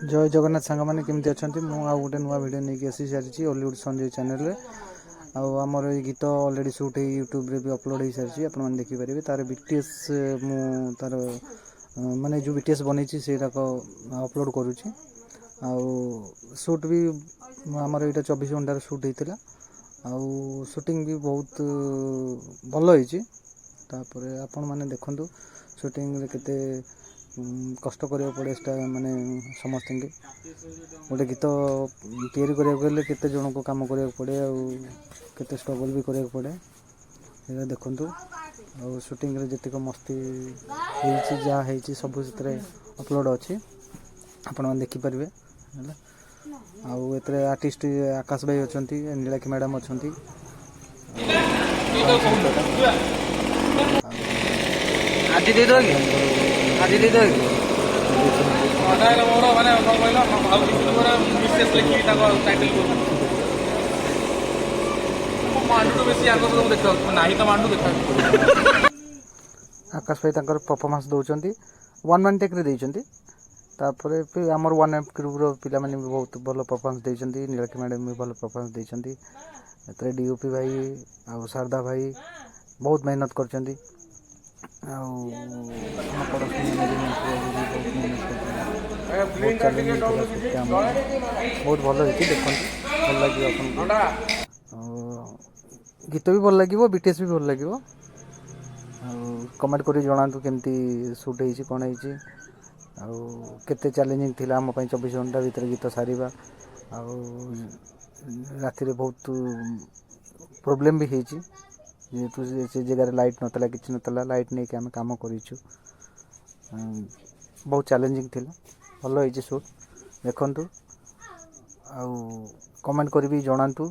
जय जगन्नाथ सांग मैंने केमती अच्छा मुझे गोटे नुआ भिड नहीं आसी सारी हॉलीवुड संजय चैनल आमर ये गीत ऑलरेडी शूट हो यूट्यूब रे भी अपलोड हो सारी आप देखिपारे तार बीटीएस मु तार माने जो बीटीएस बनी से अपलोड करुच्ची शूट भी आमर यहाँ 24 घंटार शूट होता आउ शूटिंग भी बहुत भल होपर आपण मैंने देखु शूटिंग केते कष्ट करिया पड़े माने समस्त के गोटे गीत तैयारी करें केते जन को काम करा पड़े आते स्ट्रगल भी करा पड़े ये देखु आ शूटिंग जितक मस्ती जहाँ सब अपलोड अच्छी आपण मैंने देखिपारे आउ आर्टिस्ट आकाश भाई अच्छा नीलाक्षी मैडम अच्छा आदि दे दो आदि दे दो आकाश भाई परफॉर्मेंस दौरान 1 वन टेक तापर आमर 1 एफ ग्रुप पिला भी बहुत भल परफॉर्मेंस देती नीलाक्षी मैडम भी भल परफॉर्मेंस देती डीओपी भाई आ शारदा भाई बहुत मेहनत कर बहुत भल देखते भल लगे गीत भी भल लगे बीटीएस भी भल लगे कमेंट कर जनातु केमती शूट हो कौन होते चैलेंजिंग थी आम 24 घंटा भर गीत सारे राति बहुत प्रोब्लेम भी होती जेहेतु से जगह लाइट नाला कि नाला लाइट नहीं कि आम कम कर बहुत चैलेंजिंग थी भल हो शूट देखु कमेंट कर भी जनातु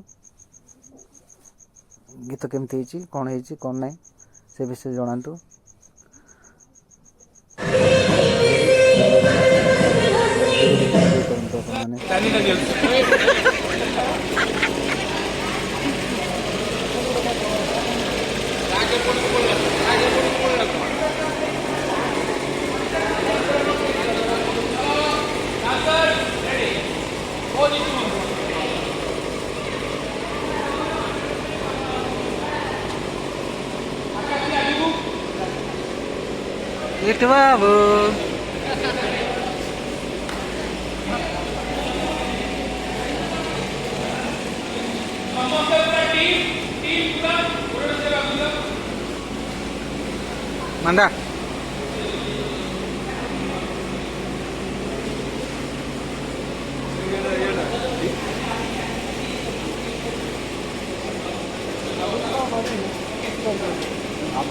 गीत केमती कौन कौन ना से विषय जनातु itu babu Manda आप